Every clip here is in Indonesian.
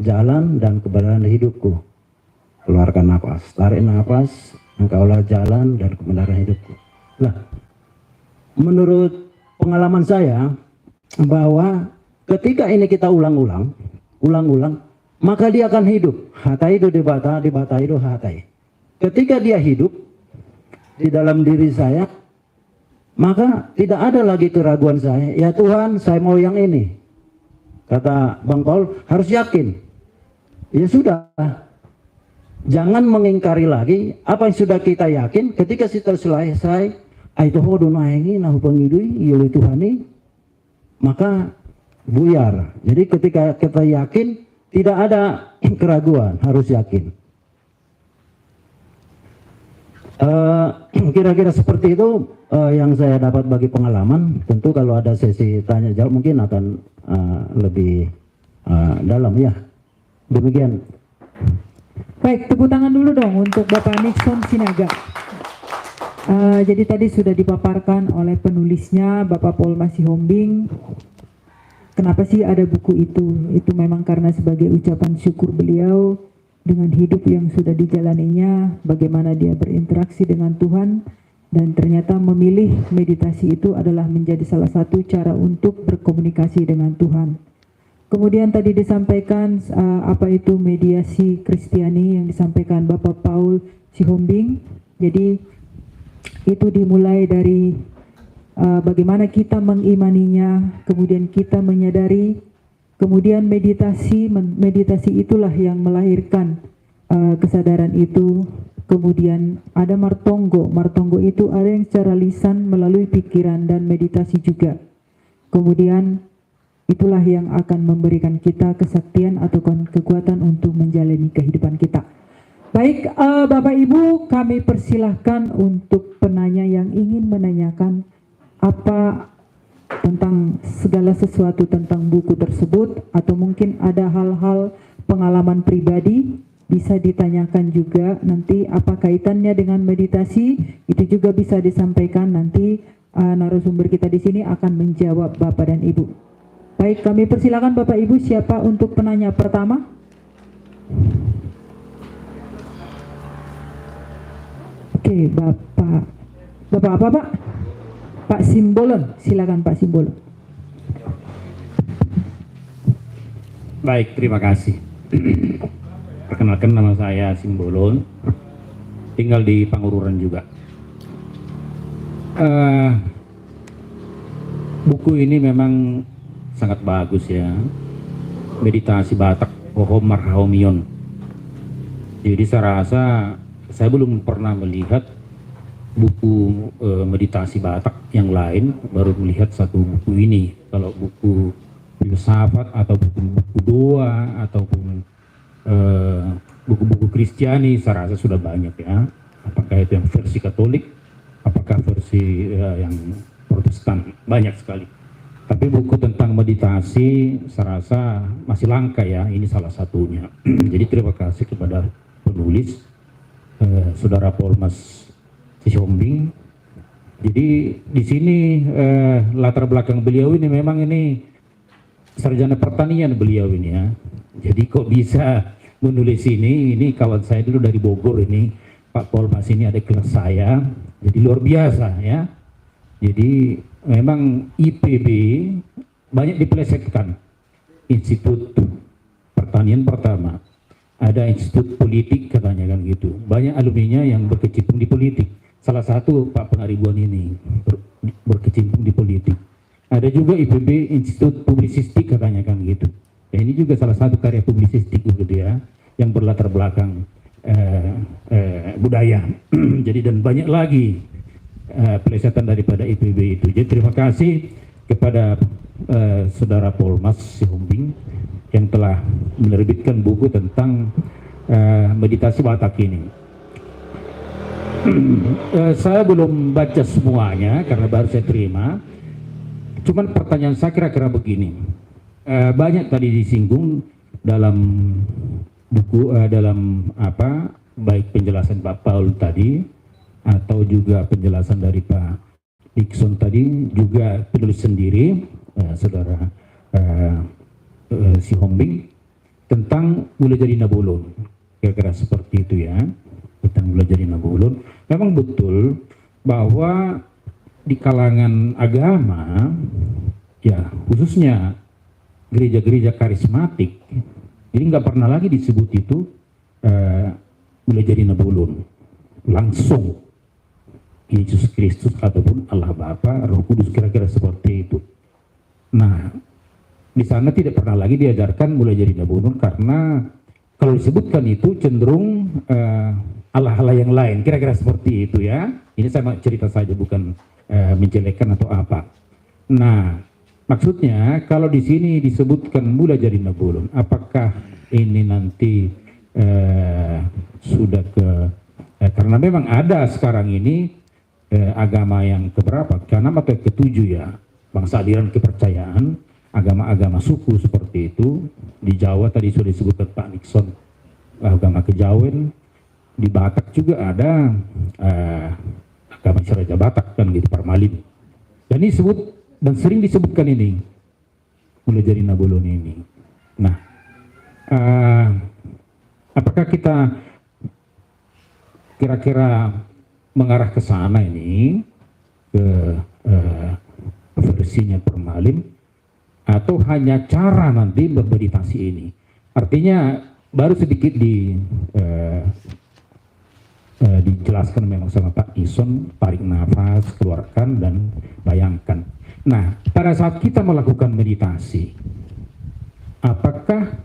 jalan dan kebenaran hidupku. Keluarkan nafas, tarik nafas, engkaulah jalan dan kebenaran hidupku. Lah, menurut pengalaman saya bahwa ketika ini kita ulang-ulang, maka dia akan hidup. Hatai itu dibata itu hatai. Ketika dia hidup di dalam diri saya, maka tidak ada lagi keraguan saya. Ya Tuhan, saya mau yang ini. Kata Bang Paul, harus yakin. Ya sudah, jangan mengingkari lagi apa yang sudah kita yakin. Ketika kita selesai, itu hodo naengi nahu pengidui yuli Tuhani, maka buyar. Jadi ketika kita yakin, tidak ada keraguan, harus yakin. Kira-kira seperti itu yang saya dapat bagi pengalaman. Tentu kalau ada sesi tanya jawab mungkin akan lebih dalam ya. Demikian. Baik, tepuk tangan dulu dong untuk Bapak Nixon Sinaga. Jadi tadi sudah dipaparkan oleh penulisnya Bapak Paul Masihombing. Kenapa sih ada buku itu? Itu memang karena sebagai ucapan syukur beliau dengan hidup yang sudah dijalaninya, bagaimana dia berinteraksi dengan Tuhan, dan ternyata memilih meditasi itu adalah menjadi salah satu cara untuk berkomunikasi dengan Tuhan. Kemudian tadi disampaikan apa itu mediasi Kristiani yang disampaikan Bapak Paul Sihombing. Jadi itu dimulai dari bagaimana kita mengimaninya, kemudian kita menyadari, kemudian meditasi itulah yang melahirkan kesadaran itu. Kemudian ada martonggo itu ada yang secara lisan melalui pikiran dan meditasi juga. Kemudian itulah yang akan memberikan kita kesaktian atau kekuatan untuk menjalani kehidupan kita. Baik, Bapak Ibu, kami persilahkan untuk penanya yang ingin menanyakan apa tentang segala sesuatu tentang buku tersebut, atau mungkin ada hal-hal pengalaman pribadi, bisa ditanyakan juga nanti apa kaitannya dengan meditasi, itu juga bisa disampaikan nanti narasumber kita di sini akan menjawab Bapak dan Ibu. Baik, kami persilakan Bapak Ibu, siapa untuk penanya pertama? Oke, Bapak apa Pak? Pak Simbolon, silakan Pak Simbolon. Baik, terima kasih. Perkenalkan, nama saya Simbolon, tinggal di Pangururan juga. Buku ini memang sangat bagus ya, meditasi Batak Ohomar Haomion. Jadi saya rasa saya belum pernah melihat buku meditasi Batak yang lain, baru melihat satu buku ini. Kalau buku filsafat atau buku doa ataupun buku-buku Kristiani saya rasa sudah banyak ya. Apakah itu yang versi Katolik, apakah versi yang Protestan, banyak sekali. Tapi buku tentang meditasi saya rasa masih langka ya, ini salah satunya. Jadi terima kasih kepada penulis, Saudara Paul Mas Sihombing. Jadi di sini latar belakang beliau ini memang ini sarjana pertanian beliau ini ya. Jadi kok bisa menulis ini kawan saya dulu dari Bogor ini, Pak Paul Mas ini ada kelas saya, jadi luar biasa ya. Jadi memang IPB banyak dipelesetkan. Institut Pertanian pertama, ada institut politik katanya kan gitu. Banyak alumninya yang berkecimpung di politik. Salah satu Pak Pengaribuan ini berkecimpung di politik. Ada juga IPB Institut Publisistik katanya kan gitu. Ya, ini juga salah satu karya publisistik gitu ya, yang berlatar belakang budaya. Jadi dan banyak lagi pelesetan daripada IPB itu. Jadi terima kasih kepada Saudara Paul Mas Sihombing yang telah menerbitkan buku tentang meditasi Batak ini. Saya belum baca semuanya karena baru saya terima. Cuman pertanyaan saya kira-kira begini. Banyak tadi disinggung dalam buku, dalam apa, baik penjelasan Pak Paul tadi atau juga penjelasan dari Pak Nixon tadi, juga penulis sendiri, Saudara Sihombing. tentang mulai jadi Nabulun, kira-kira seperti itu ya, tentang mulai jadi Nabulun. Memang betul bahwa di kalangan agama, ya khususnya gereja-gereja karismatik, jadi nggak pernah lagi disebut itu mulai jadi Nabulun, langsung Yesus Kristus ataupun Allah Bapa, Roh Kudus, kira-kira seperti itu. Nah, di sana tidak pernah lagi diajarkan mulai jadi Nabulun, karena kalau disebutkan itu cenderung Allah-Allah yang lain, kira-kira seperti itu ya. Ini saya cerita saja, bukan menjelekkan atau apa. Nah, maksudnya kalau di sini disebutkan mulai jadi Nabulun, apakah ini nanti sudah karena memang ada sekarang ini agama yang keberapa, ke-6 atau ke-7 ya, bangsa aliran kepercayaan, agama-agama suku seperti itu. Di Jawa tadi sudah disebutkan Pak Nixon, agama Kejawen. Di Batak juga ada agama Raja Batak kan gitu, Parmalin. Dan ini disebut dan sering disebutkan ini mulai jadi Nabulun ini. Nah, apakah kita kira-kira mengarah ke sana ini, ke versinya Parmalin, atau hanya cara nanti bermeditasi ini? Artinya baru sedikit dijelaskan memang sama Pak Ison, tarik nafas, keluarkan, dan bayangkan. Nah, pada saat kita melakukan meditasi, apakah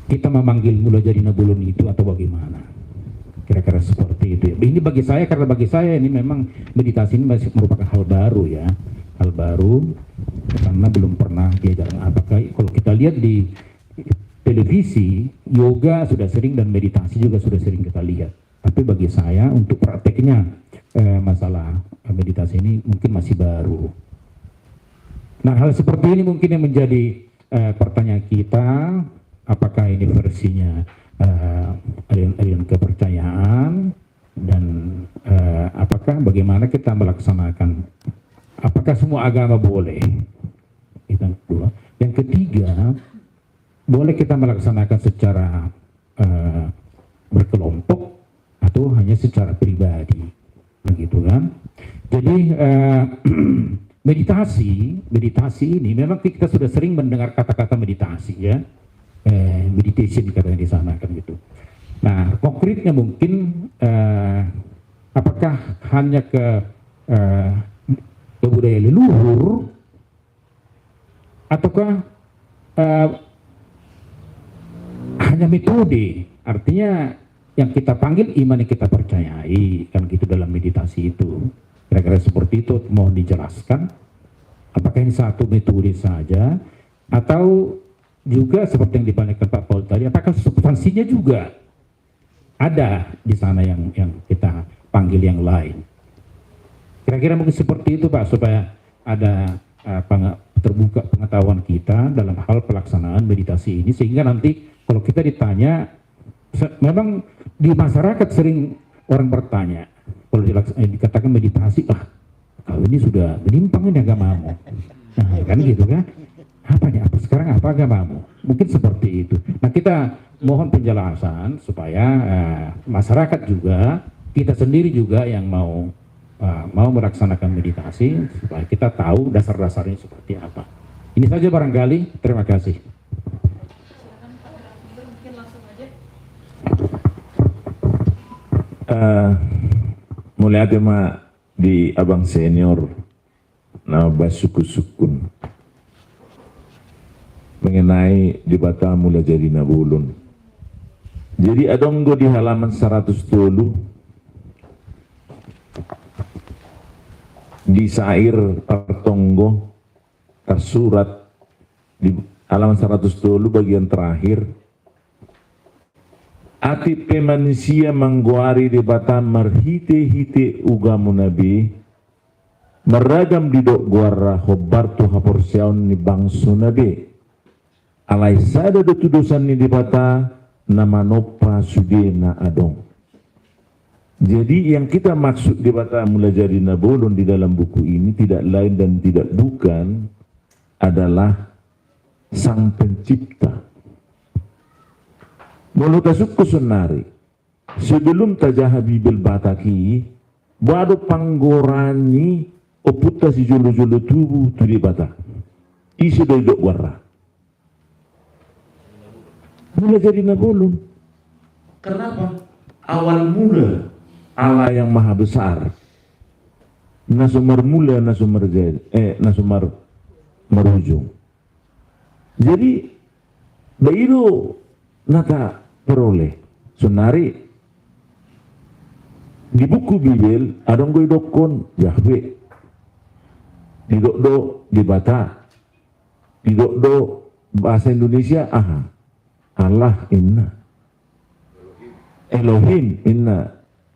kita memanggil mulai jadi Nabulun itu atau bagaimana? Kira-kira seperti itu ya. Ini bagi saya, karena bagi saya ini memang meditasi ini masih merupakan hal baru ya. Hal baru, karena belum pernah diajarkan. Apakah kalau kita lihat di televisi, yoga sudah sering dan meditasi juga sudah sering kita lihat. Tapi bagi saya untuk prakteknya masalah meditasi ini mungkin masih baru. Nah, hal seperti ini mungkin yang menjadi pertanyaan kita, apakah ini versinya aliran kepercayaan, dan apakah bagaimana kita melaksanakan, apakah semua agama boleh? Itu yang kedua. Yang ketiga, boleh kita melaksanakan secara berkelompok atau hanya secara pribadi, begitu kan? Jadi meditasi ini memang kita sudah sering mendengar kata-kata meditasi ya, meditation katanya di sana kan gitu. Nah, konkretnya mungkin apakah hanya ke budaya leluhur, ataukah hanya metode, artinya yang kita panggil iman yang kita percayai kan gitu dalam meditasi itu. Kira-kira seperti itu, mohon dijelaskan. Apakah ini satu metode saja, atau juga seperti yang dipanggilkan Pak Paul tadi, apakah substansinya juga ada di sana yang kita panggil yang lain? Kira-kira mungkin seperti itu Pak, supaya ada terbuka pengetahuan kita dalam hal pelaksanaan meditasi ini, sehingga nanti kalau kita ditanya, memang di masyarakat sering orang bertanya, kalau dikatakan meditasi, kau ini sudah menyimpang ini agamamu. Nah, kan gitu kan? Apa nih? Apa sekarang apa agamamu? Mungkin seperti itu. Nah, kita mohon penjelasan supaya masyarakat juga, kita sendiri juga yang mau melaksanakan meditasi, supaya kita tahu dasar-dasarnya seperti apa. Ini saja barangkali. Terima kasih. Mulai ada di abang senior nama Basuku Sukun mengenai di Batam mulai jadi Nabulun. Jadi adonggo di halaman 100 dulu di sair Tartonggo tersurat di halaman 100 dulu bagian terakhir, ati manusia mangguari di Batam marhite-hite ugamu nabi meragam didok guara hobartu haporsiaun ni bangsu nabi alai sada dotudosan ni di Batam nama nopa sudena adong. Jadi yang kita maksud di Batam mulai jadi Nabulun di dalam buku ini tidak lain dan tidak bukan adalah Sang Pencipta. Mulu kasuk kusunari. Sebelum tajah Bibil Bataki, bado panggorani oputa si julu-julu tubuh tu di Batak. Isi doidok warra. Mula jadi nabulun. Kenapa? Awal mula Allah yang maha besar. Nasumar mula, nasumar merujung. Jadi, bairu nata peroleh. Sunari, di buku Bibil, adong gue dokon Yahweh. Di do di Batak. Di do bahasa Indonesia, Allah inna. Elohim inna.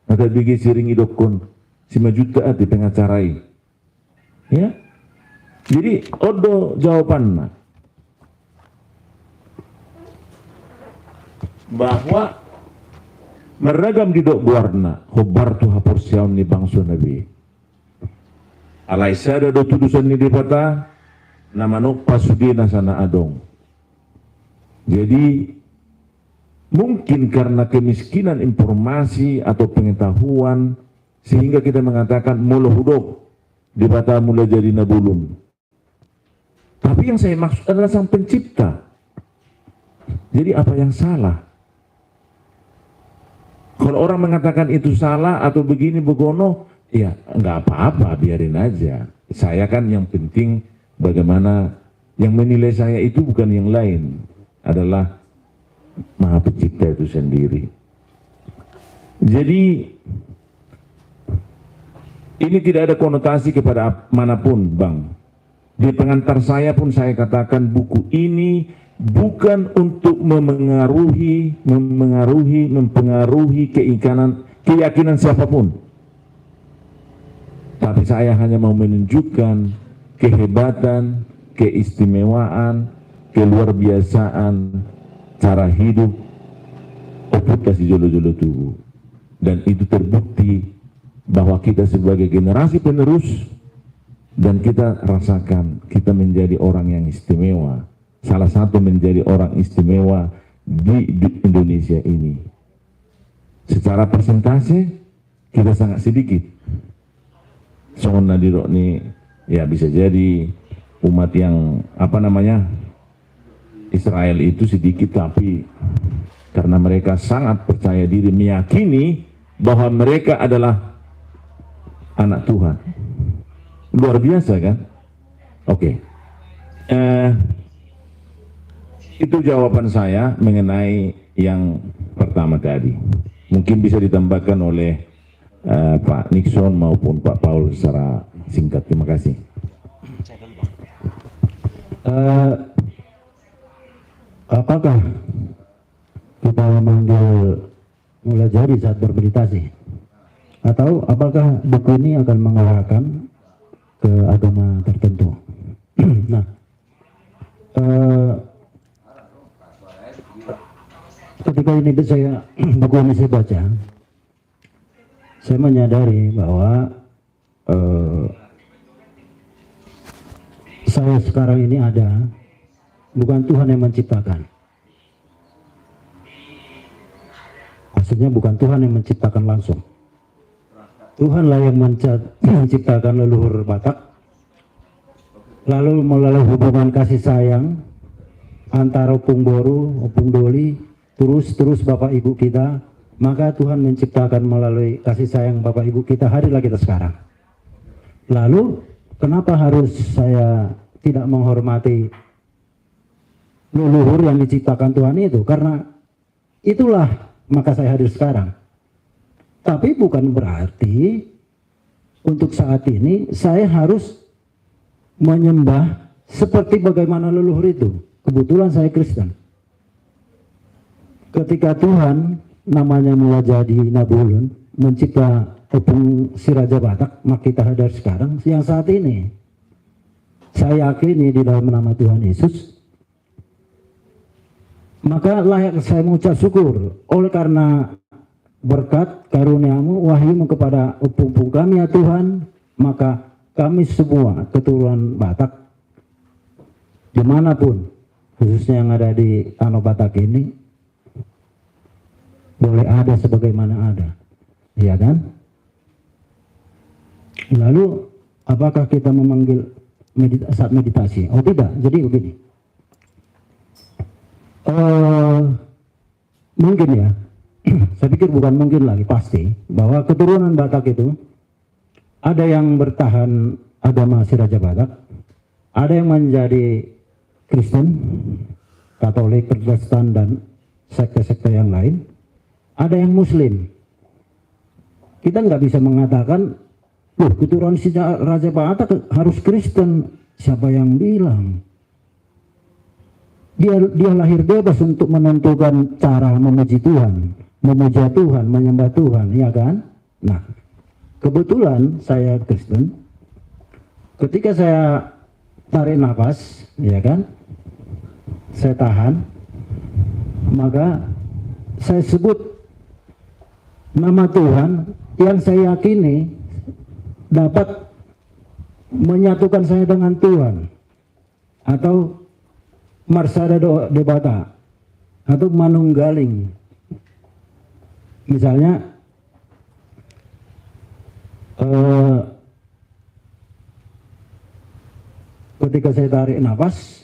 Nata bigi siring idokon 5 juta di pengacarai. Ya. Jadi, odo jawabannya. Bahwa meragam di dok warna khobar tu hapursiaun ni bangsa Nabi. Alai sada do tudusan ni dipata nama nok pasudina sana adong. Jadi mungkin karena kemiskinan informasi atau pengetahuan sehingga kita mengatakan mula hudok dipata mula jadi nabulun. Tapi yang saya maksud adalah Sang Pencipta. Jadi apa yang salah? Kalau orang mengatakan itu salah atau begini begono, ya nggak apa-apa, biarin aja. Saya kan yang penting bagaimana yang menilai saya itu bukan yang lain, adalah Maha Pencipta itu sendiri. Jadi ini tidak ada konotasi kepada manapun, Bang. Di pengantar saya pun saya katakan buku ini bukan untuk mempengaruhi keyakinan siapapun. Tapi saya hanya mau menunjukkan kehebatan, keistimewaan, keluar biasaan cara hidup okupasi jolo-jolo tubuh. Dan itu terbukti bahwa kita sebagai generasi penerus dan kita rasakan kita menjadi orang yang istimewa. Salah satu menjadi orang istimewa di Indonesia ini. Secara persentase kita sangat sedikit. Soal nadiro ini ya bisa jadi umat yang Israel itu sedikit, tapi karena mereka sangat percaya diri, meyakini bahwa mereka adalah anak Tuhan. Luar biasa kan? Oke. Itu jawaban saya mengenai yang pertama tadi. Mungkin bisa ditambahkan oleh Pak Nixon maupun Pak Paul secara singkat. Terima kasih. Apakah kita memanggil mulai jadi saat bermeditasi? Atau apakah buku ini akan mengarahkan ke agama tertentu? Nah, ketika ini buku ini saya baca, saya menyadari bahwa saya sekarang ini ada, bukan Tuhan yang menciptakan. Maksudnya bukan Tuhan yang menciptakan langsung. Tuhanlah yang menciptakan leluhur Batak, lalu melalui hubungan kasih sayang antara Opung Boru, Opung Doli, terus Bapak Ibu kita, maka Tuhan menciptakan melalui kasih sayang Bapak Ibu kita, hadirlah kita sekarang. Lalu kenapa harus saya tidak menghormati leluhur yang diciptakan Tuhan itu? Karena itulah maka saya hadir sekarang. Tapi bukan berarti untuk saat ini saya harus menyembah seperti bagaimana leluhur itu. Kebetulan saya Kristen. Ketika Tuhan namanya mulai jadi Nabulun, mencipta Opung si Raja Batak, maka kita hadir sekarang yang saat ini. Saya yakini di dalam nama Tuhan Yesus, maka layak saya mengucap syukur oleh karena berkat karuniamu, wahyu kepada opung-opung kami ya Tuhan, maka kami semua keturunan Batak dimanapun khususnya yang ada di Tanah Batak ini, boleh ada sebagaimana ada, iya kan? Lalu apakah kita memanggil saat meditasi? Oh tidak, jadi begini. Mungkin ya, saya pikir bukan mungkin lagi, pasti bahwa keturunan Batak itu ada yang bertahan agama si Raja Batak, ada yang menjadi Kristen, Katolik, Protestan, dan sekte-sekte yang lain, ada yang Muslim. Kita nggak bisa mengatakan, loh, keturunan si Raja Batak harus Kristen. Siapa yang bilang? Dia lahir bebas untuk menentukan cara memuji Tuhan, memuja Tuhan, menyembah Tuhan, ya kan? Nah, kebetulan saya Kristen. Ketika saya tarik nafas, ya kan? Saya tahan, maka saya sebut nama Tuhan yang saya yakini dapat menyatukan saya dengan Tuhan, atau Marsada Debata, atau Manunggaling. Misalnya ketika saya tarik nafas,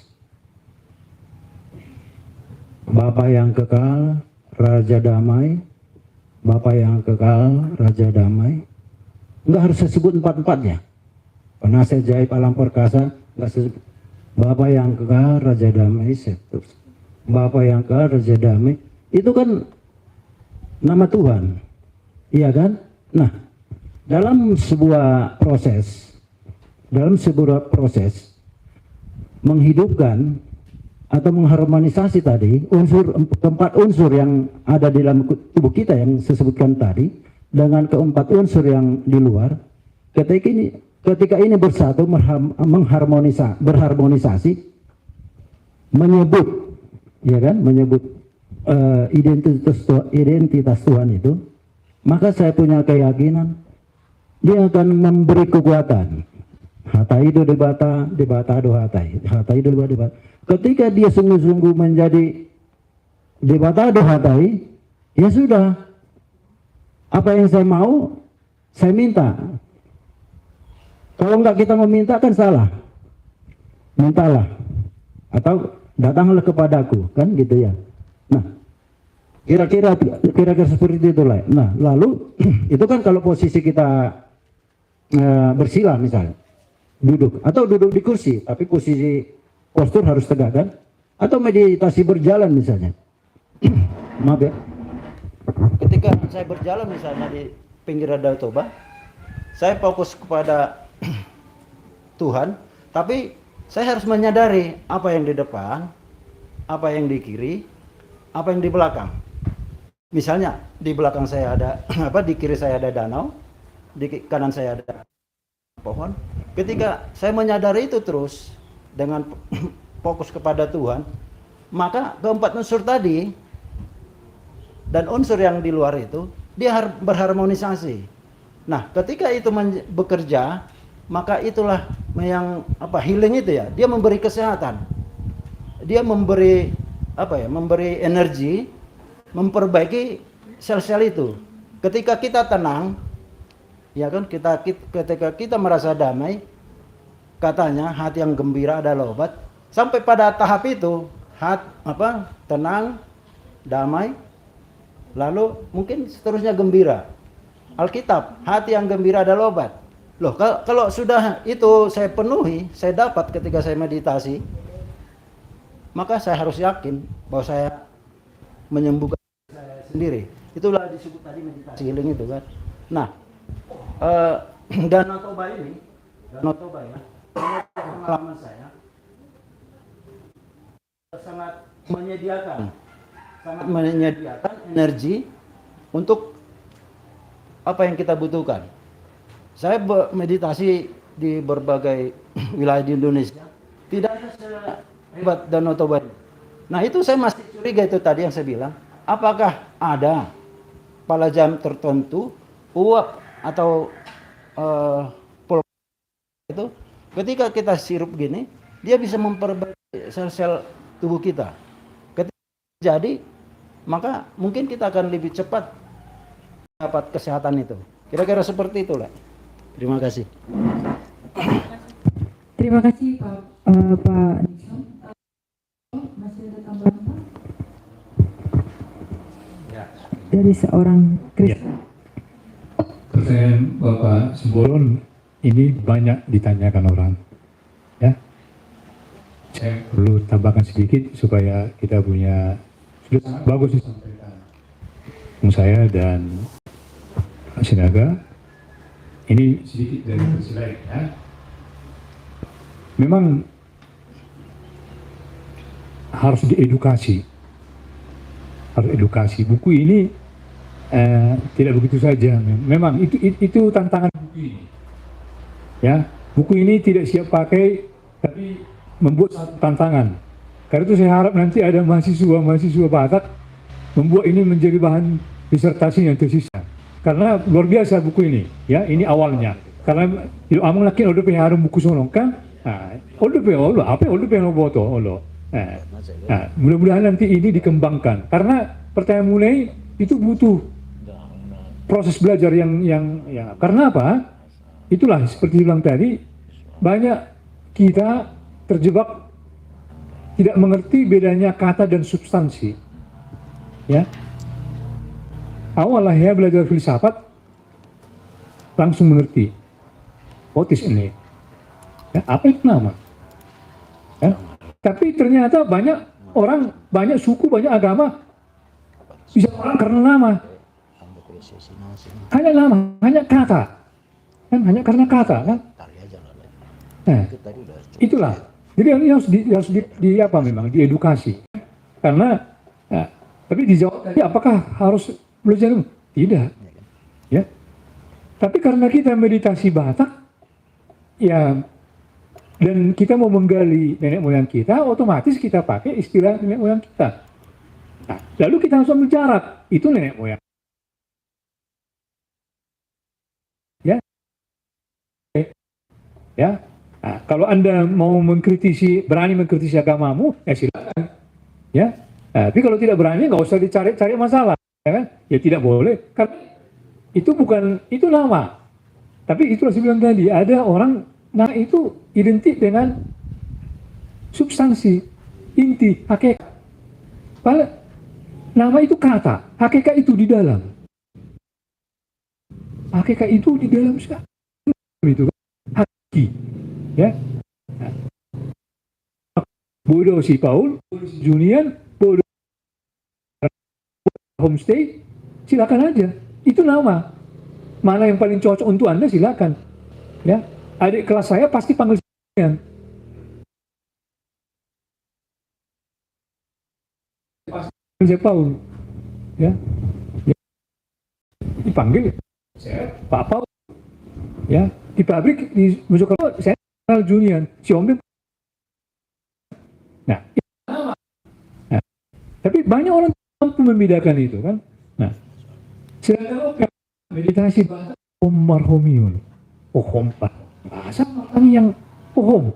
Bapa yang kekal, Raja Damai, Bapa yang kekal, Raja Damai. Enggak harus saya sebut empat-empatnya. Penasihat Jaib Alam Perkasa, enggak sebut. Bapa yang kekal, Raja Damai, Septus. Bapa yang kekal, Raja Damai. Itu kan nama Tuhan. Iya kan? Nah, dalam sebuah proses menghidupkan atau mengharmonisasi tadi keempat unsur yang ada di dalam tubuh kita yang saya sebutkan tadi dengan keempat unsur yang di luar, ketika ini bersatu berharmonisasi, menyebut, ya kan, menyebut identitas Tuhan itu, maka saya punya keyakinan dia akan memberi kekuatan. Hataido debata do hatai, hataido debata. Ketika dia sungguh-sungguh menjadi debata do hatai, ya sudah, apa yang saya mau, saya minta. Kalau enggak kita meminta kan salah. Mintalah. Atau datanglah kepadaku, kan gitu ya. Nah, kira-kira seperti itulah. Nah, lalu itu kan kalau posisi kita bersila misalnya, duduk atau duduk di kursi, tapi posisi postur harus tegak kan? Atau meditasi berjalan misalnya. Maaf ya. Ketika saya berjalan misalnya di pinggir Danau Toba, saya fokus kepada Tuhan, tapi saya harus menyadari apa yang di depan, apa yang di kiri, apa yang di belakang. Misalnya di belakang saya ada di kiri saya ada danau, di kanan saya ada pohon. Ketika saya menyadari itu terus dengan fokus kepada Tuhan, maka keempat unsur tadi dan unsur yang di luar itu dia berharmonisasi. Nah, ketika itu bekerja, maka itulah yang healing itu ya. Dia memberi kesehatan. Dia memberi memberi energi, memperbaiki sel-sel itu. Ketika kita tenang, ya kan, ketika kita merasa damai, katanya hati yang gembira adalah obat. Sampai pada tahap itu, tenang, damai, lalu mungkin seterusnya gembira. Alkitab, hati yang gembira adalah obat. Loh, kalau sudah itu saya penuhi, saya dapat ketika saya meditasi, maka saya harus yakin bahwa saya menyembuhkan saya sendiri. Itulah disebut tadi meditasi healing itu kan. Nah, Danau Toba ya, pengalaman saya sangat menyediakan energi untuk apa yang kita butuhkan. Saya meditasi di berbagai wilayah di Indonesia, tidak ada sehebat Danau Toba. Nah, itu saya masih curiga itu tadi yang saya bilang, apakah ada pada jam tertentu uap atau itu ketika kita sirup gini, dia bisa memperbaiki sel-sel tubuh kita. Ketika jadi, maka mungkin kita akan lebih cepat dapat kesehatan itu. Kira-kira seperti itulah. Terima kasih. Terima kasih Pak Nixon. Masih ada tambahan Pak? Dari seorang Kristen. Pertanyaan Bapak Simbolon ini banyak ditanyakan orang. Ya, saya perlu tambahkan sedikit supaya kita punya sudah sangat bagus disampaikan saya dan Pak Sinaga. Ini sedikit dari versi lain. Ya. Memang harus diedukasi. Harus edukasi. Buku ini tidak begitu saja. Memang itu tantangan buku ini. Ya, buku ini tidak siap pakai, tapi membuat satu tantangan. Karena itu saya harap nanti ada mahasiswa Batak membuat ini menjadi bahan disertasi yang tersisa. Karena luar biasa buku ini. Ya, ini awalnya. Karena itu amang laki udah harum buku sonong kan. Apa udah boto olo. Mudah-mudahan nanti ini dikembangkan. Karena pertanyaan mulai itu butuh proses belajar yang karena apa? Itulah seperti bilang tadi, banyak kita terjebak tidak mengerti bedanya kata dan substansi. Ya. Awalnya ya belajar filsafat langsung mengerti. Otis ini. Ya, apa itu nama? Ya. Tapi ternyata banyak orang, banyak suku, banyak agama bisa orang karena nama. Hanya nama, hanya kata. Kan hanya karena kata kan? Nah, itulah. Jadi ini harus di apa memang diedukasi. Karena tapi dijawab tadi apakah harus belajar? Tidak. Ya. Tapi karena kita meditasi Batak ya, dan kita mau menggali nenek moyang kita, otomatis kita pakai istilah nenek moyang kita. Nah, lalu kita langsung bicara, itu nenek moyang. Ya, ya. Nah, kalau Anda mau berani mengkritisi agamamu, ya silakan. Ya, nah, tapi kalau tidak berani, nggak usah dicari-cari masalah, ya kan? Ya tidak boleh, karena itu nama. Tapi itulah saya bilang tadi, ada orang, nah itu identik dengan substansi, inti, hakikat. Padahal nama itu kata, hakikat itu di dalam. Hakikat itu di dalam sekali. Itu haki, ya. Bodoh si Paul, bodoh si Junian, bodoh homestay, silakan aja. Itu nama. Mana yang paling cocok untuk Anda silakan. Ya. Adik kelas saya pasti panggil Junian. Pasti panggil Paul. Ya. Dipanggil saya Pak Paul. Ya, di pabrik di Mojokerto saya kenal Junian, si Om. Nah, tapi banyak orang mampu membedakan itu kan. Nah, silakan meditasi bahasa Om Marhomiun. Pohom Pak. Bahasa orang yang pohom.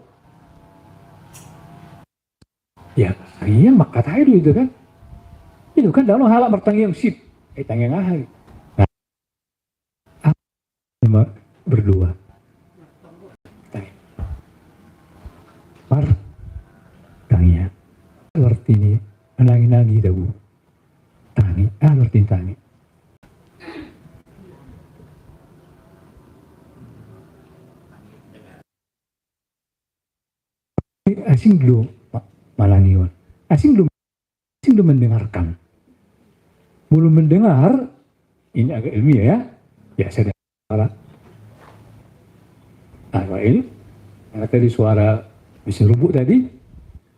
Ya, iya maka tahu itu kan. Itu kan dalam hal bertanggung sip. Tanggung ahai. Nah, berdua. Par tanya. Arti ini menangi-nangi dagu. Tangi, arti tangi. Asing belum malangiwan. Asing belum mendengarkan. Belum mendengar, ini agak ilmiah ya. Ya saya salah. Nah, ini tadi suara bisa rubuk tadi.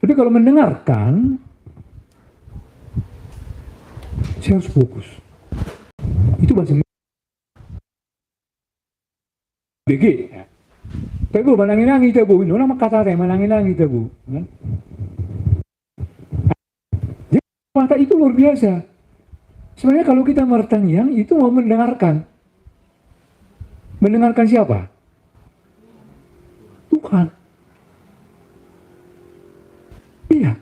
Tapi kalau mendengarkan, saya harus fokus. Itu bahasa BG. Ya. Tapi bu, manangin-nangin kita bu. Ini nama kata saya, manangin-nangin kita bu. Jadi kata itu luar biasa. Sebenarnya kalau kita mertanyang, itu mau mendengarkan. Mendengarkan siapa? Tuhan. Iya.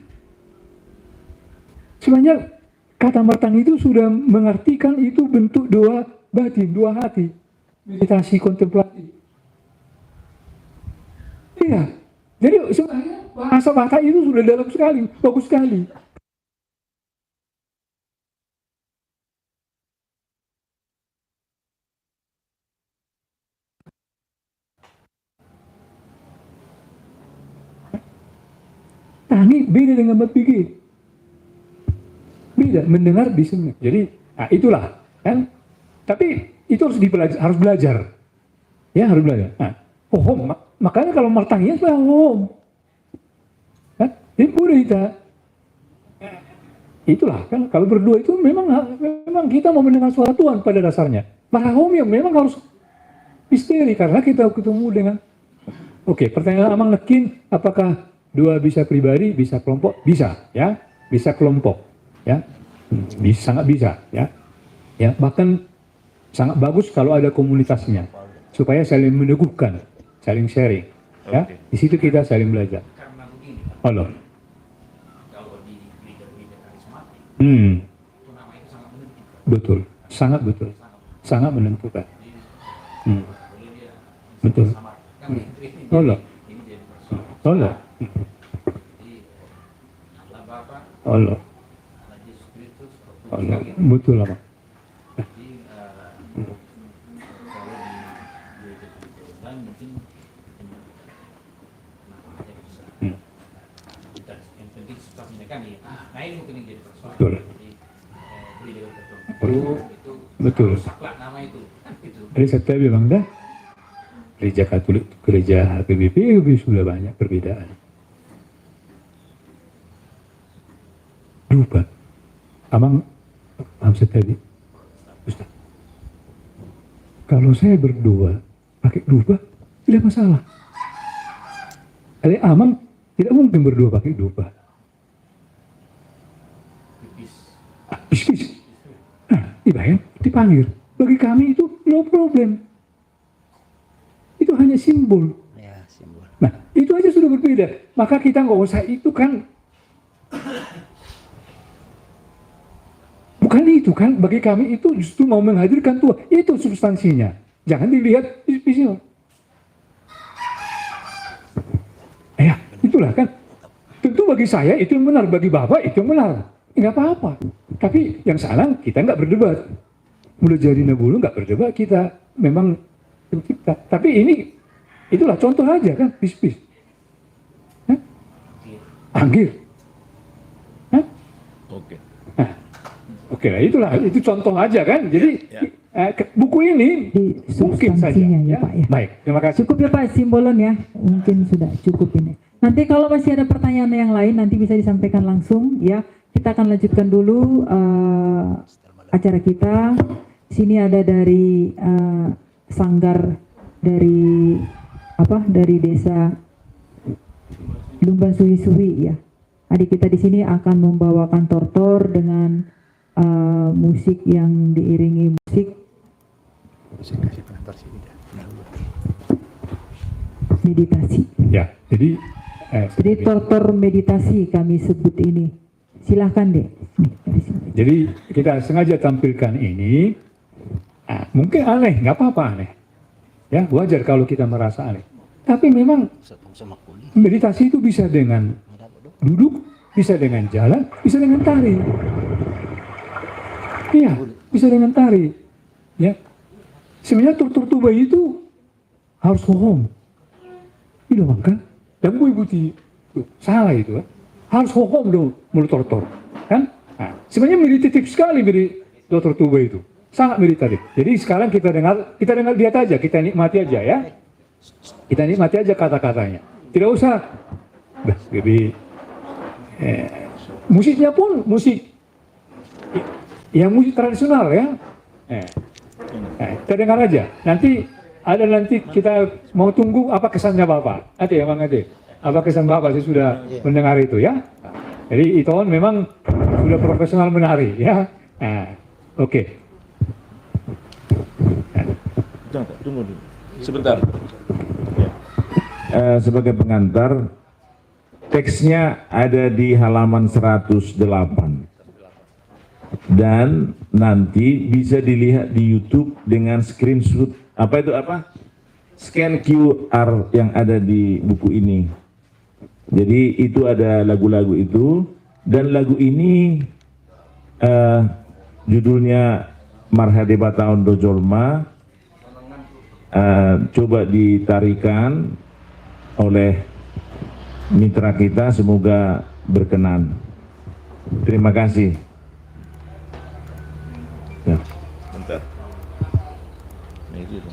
Sebenarnya kata martang itu sudah mengartikan itu bentuk doa batin, doa hati, meditasi kontemplatif. Iya, jadi sebenarnya bahasa itu sudah dalam sekali, bagus sekali. Nah, ini beda dengan berpikir. Beda, mendengar bisa. Jadi, nah itulah kan. Tapi itu harus belajar. Ya, harus belajar. Nah, makanya kalau martangnya home. Kan? Jadi boleh kita. Itulah kan, kalau berdua itu memang kita mau mendengar suara Tuhan pada dasarnya. Marahom yang memang harus misteri karena kita ketemu dengan. Oke, pertanyaan Amang Nekin, apakah dua bisa pribadi, bisa kelompok? Bisa, ya. Bisa kelompok, ya. Bisa, sangat bisa, ya. Ya, bahkan sangat bagus kalau ada komunitasnya. Supaya saling meneguhkan, saling sharing, ya. Di situ kita saling belajar. Karena begini, Allah. kalau di gereja-gereja karismatik, itu nama itu sangat menentukan. Betul, sangat betul. Sangat menentukan. Boleh dia Betul. sama. Kan ini Allah. ini jadi persoalan. Allah. Jadi Allah Bapa, Allah. Allah Yesus Kristus, Allah. Betul lah, Pak. Jadi kalau di gereja-gereja lain mungkin nama aja bisa. Kita yang penting situasinya kan ya. Nah ini mungkin yang jadi persoalan. Betul. Jadi gereja tertentu itu Betul. saklah nama itu. Gitu. Jadi saya bilang dah, gereja Katolik, gereja HPBP sudah banyak perbedaan. Lupa. Amang tadi, Ustaz. Kalau saya berdoa pakai dupa, tidak masalah. Ada Amang tidak mungkin berdoa pakai dupa. Bis. Nah, dibayang, dipanggil. Bagi kami itu no problem. Itu hanya simbol. Ya, simbol. Nah, itu aja sudah berbeda. Maka kita nggak usah itu kan. Bukan itu kan, bagi kami itu justru mau menghadirkan Tuhan. Itu substansinya. Jangan dilihat visual. Ya, itulah kan. Tentu bagi saya itu yang benar, bagi Bapak itu yang benar. Enggak apa-apa. Tapi yang salah kita nggak berdebat. Mulai jadi nebulu nggak berdebat kita. Memang pencipta. Tapi ini, itulah contoh aja kan, bis-bis. Anggir. Hah? Oke. Nah, oke lah, itulah, itu contoh aja kan. Jadi buku ini Di mungkin saja. substansinya ya, Pak, ya. Baik, terima kasih. Cukup ya Pak, simbolon ya. Mungkin sudah cukup ini. Nanti kalau masih ada pertanyaan yang lain, nanti bisa disampaikan langsung ya. Kita akan lanjutkan dulu acara kita. Sini ada dari sanggar dari dari desa Lumban Suhi-Suhi ya. Adik kita di sini akan membawakan tortor dengan musik yang diiringi musik meditasi. Ya, jadi Tortor meditasi kami sebut ini. Silahkan deh. Nih, dari sini. jadi kita sengaja tampilkan ini. Mungkin aneh, nggak apa-apa aneh. Ya, wajar kalau kita merasa aneh. Tapi memang meditasi itu bisa dengan duduk, bisa dengan jalan, bisa dengan tari. Iya, bisa dengan tari. Ya, sebenarnya tortor tuba itu harus hohong. Itu kan? Dan ibu salah itu kan? Harus hohong dong mulut tortor, kan? Nah, sebenarnya meditatif sekali tortor tuba itu, sangat meditatif. Jadi sekarang kita dengar lihat aja, kita nikmati aja ya. Kita nikmati aja kata-katanya. Tidak usah. Jadi musiknya pun musik tradisional ya. Kita dengar aja. Nanti kita mau tunggu apa kesannya Bapak. Nanti ya Bang Ade. Apa kesan Bapak? Saya sudah mendengar itu ya. Jadi Itoon memang sudah profesional menari ya. Oke. Jangan, tunggu dulu. Sebentar. Sebagai pengantar, teksnya ada di halaman 108. dan nanti bisa dilihat di YouTube dengan screenshot scan QR yang ada di buku ini. Jadi itu ada lagu-lagu itu, dan lagu ini judulnya Marhadeba Tahun Dojolma. Coba ditarikan oleh mitra kita, semoga berkenan. Terima kasih. Ya, bentar. Ini dulu.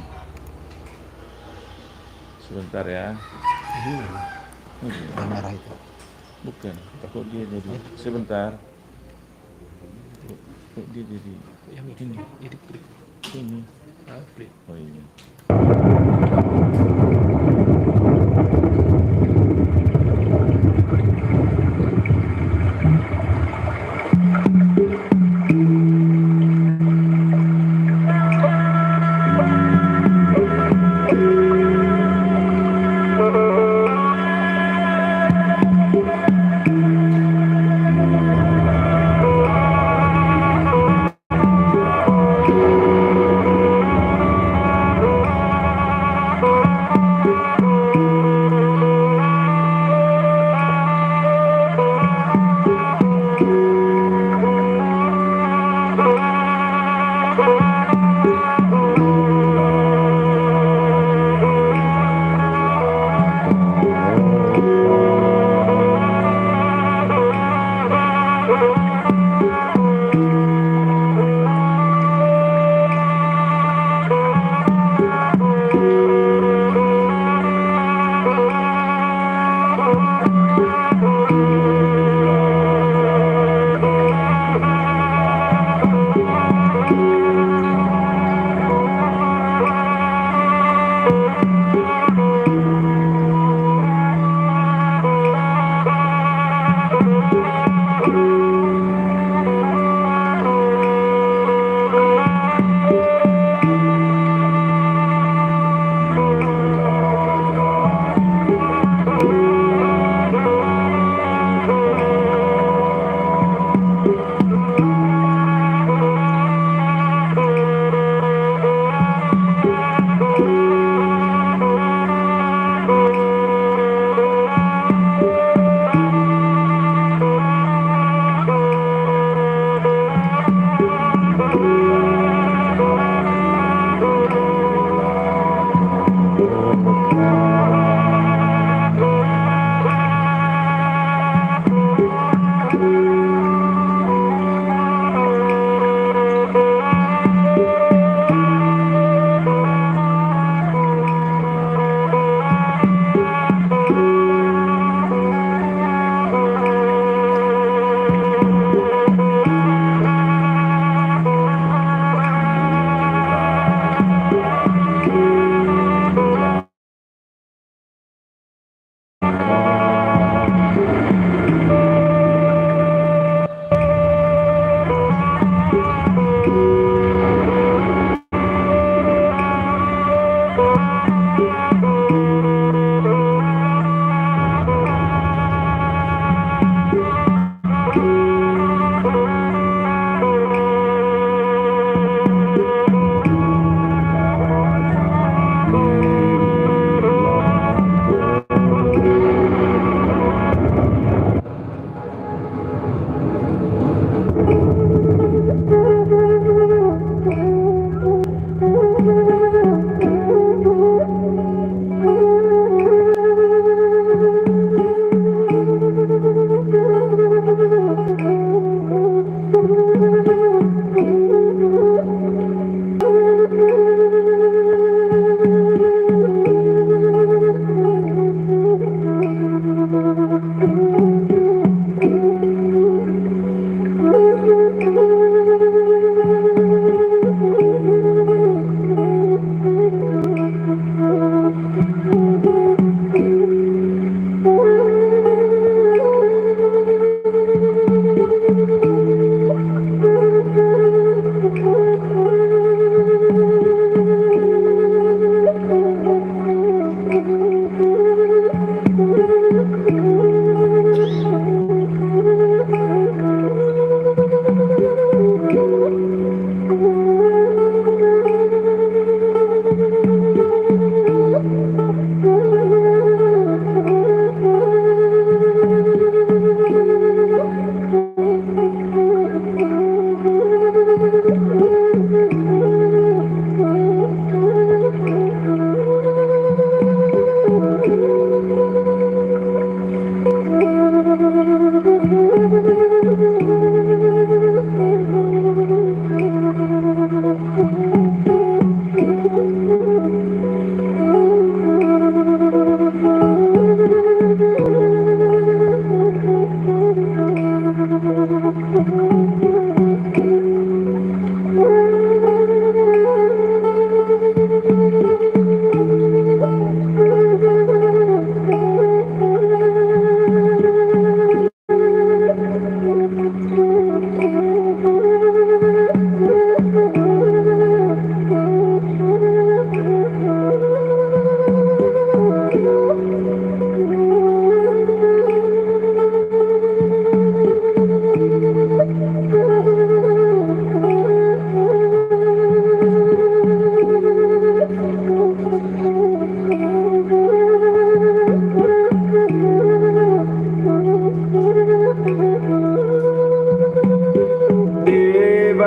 Sebentar ya. merah itu. Bukan, takut dia jadi. Sebentar. Dia jadi. Yang ini klik. Ini. Klik. Oh ini.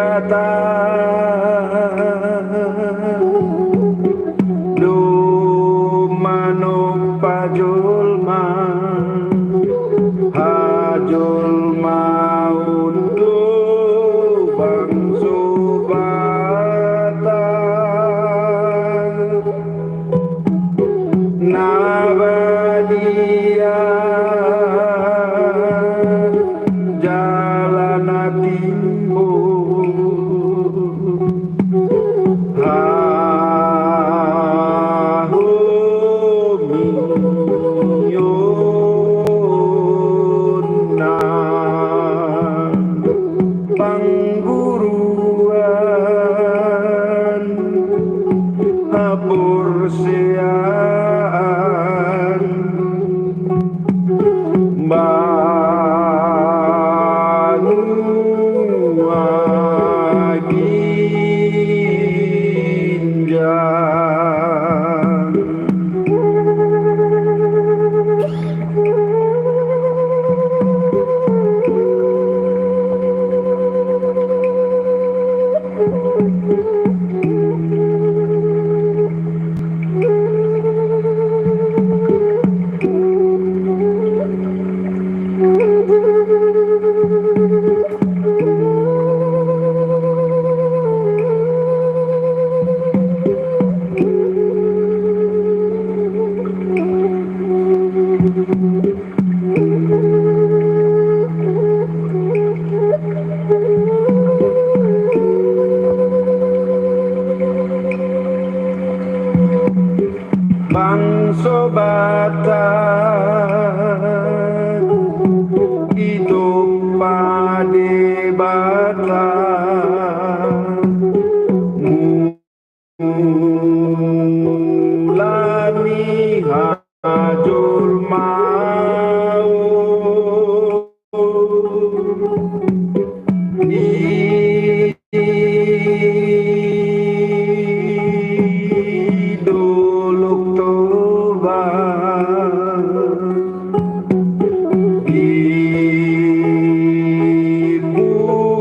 bata do manuk pajulma hajulma undo bangsu bata nabadia jalan timbu hahumiyuna pangguruan habursian bangso batan hidup pade batan mulani hajul mau iduluk toba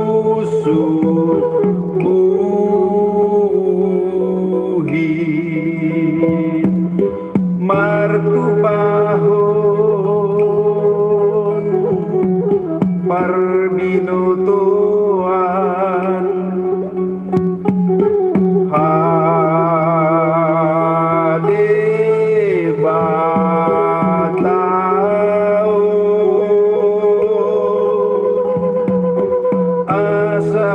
ibusuk buhi martupahon parbinutuan hade batao asa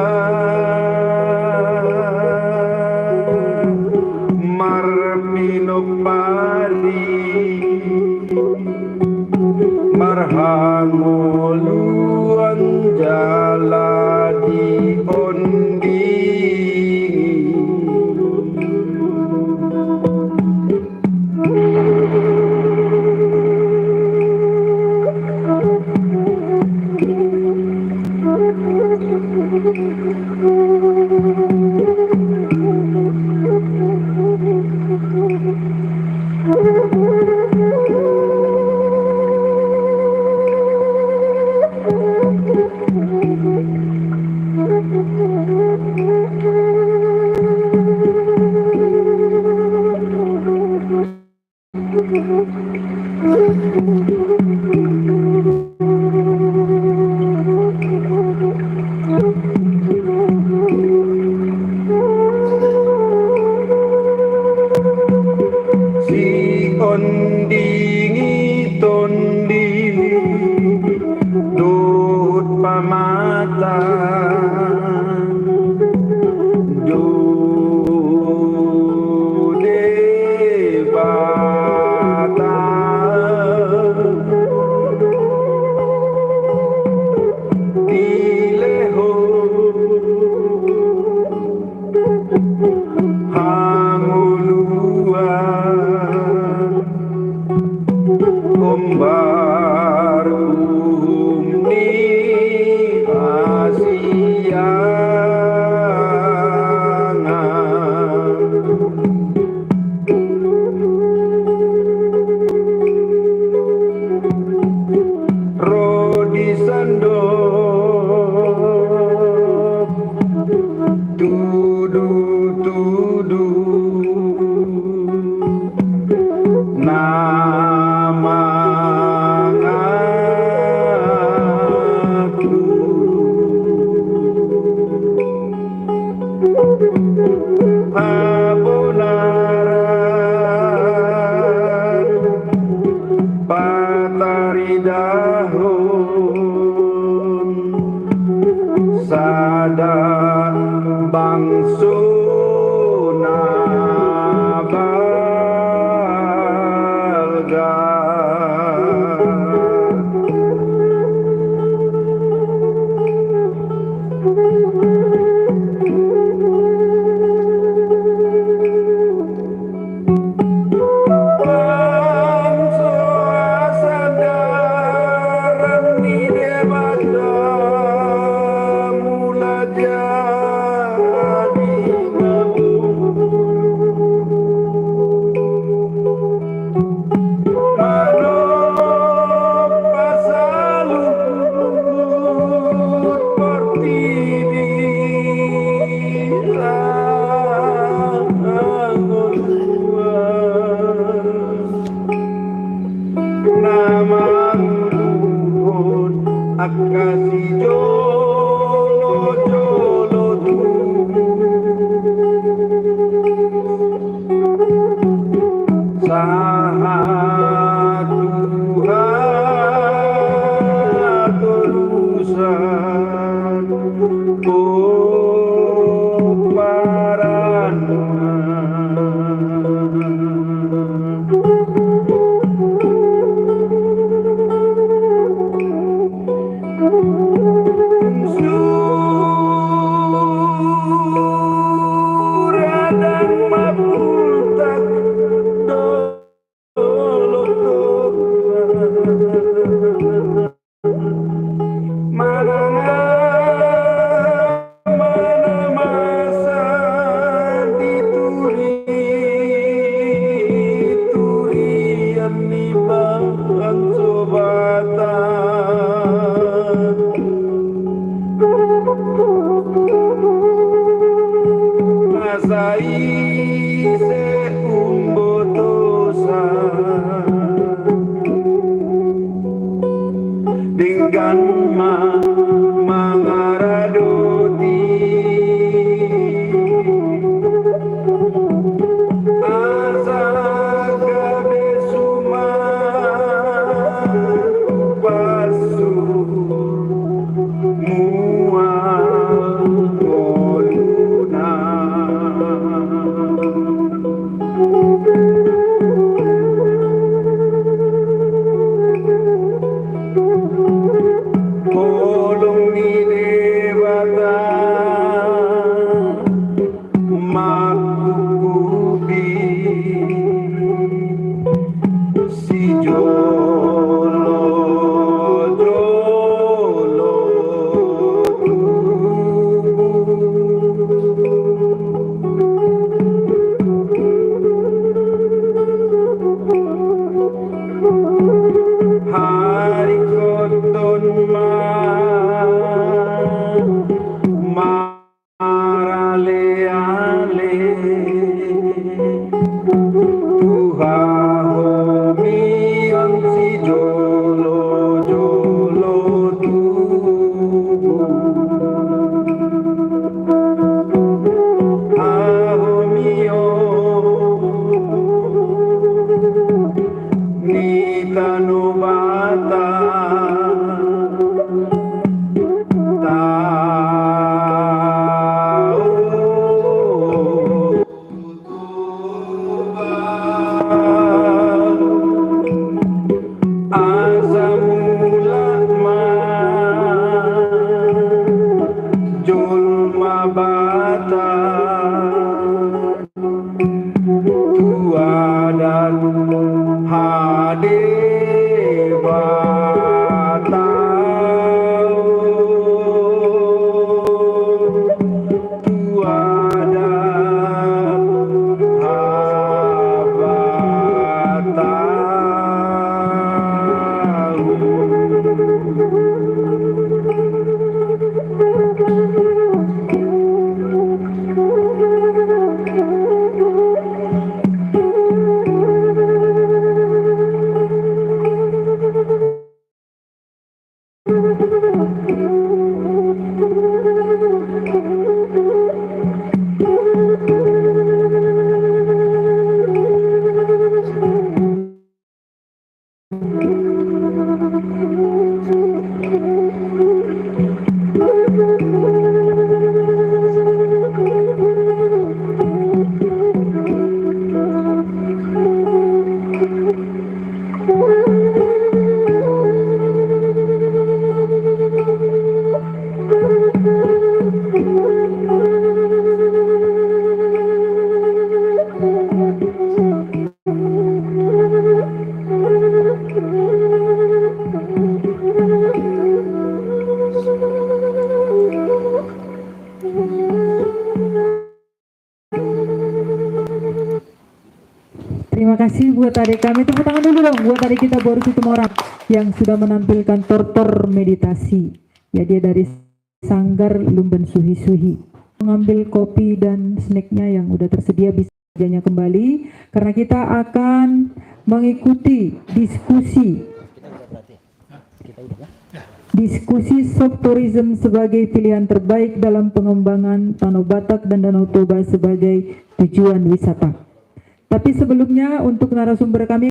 marpinopari marhangoluan jaladi ondi si ondingi tondi dut pamata dude bata dileho hanguluan kembar umni Asia sada bangsuna balga Akasi jolo jolo Tuhan dengan mengaradoti asaga besuma pasu muangoluna Polong ni dewata makukubi si jolo jolo hari koton marale ale Tuhan homion si jolo jolo Nitanubata Thank you. Terima kasih buat adik kami. Tepuk tangan dulu dong buat adik kita Boris Situmorang yang sudah menampilkan tortor meditasi. Ya, dia dari Sanggar Lumben Suhi-Suhi. Mengambil kopi dan snacknya yang udah tersedia bisa jadinya kembali karena kita akan mengikuti diskusi soft tourism sebagai pilihan terbaik dalam pengembangan Danau Batak dan Danau Toba sebagai tujuan wisata. Tapi sebelumnya untuk narasumber kami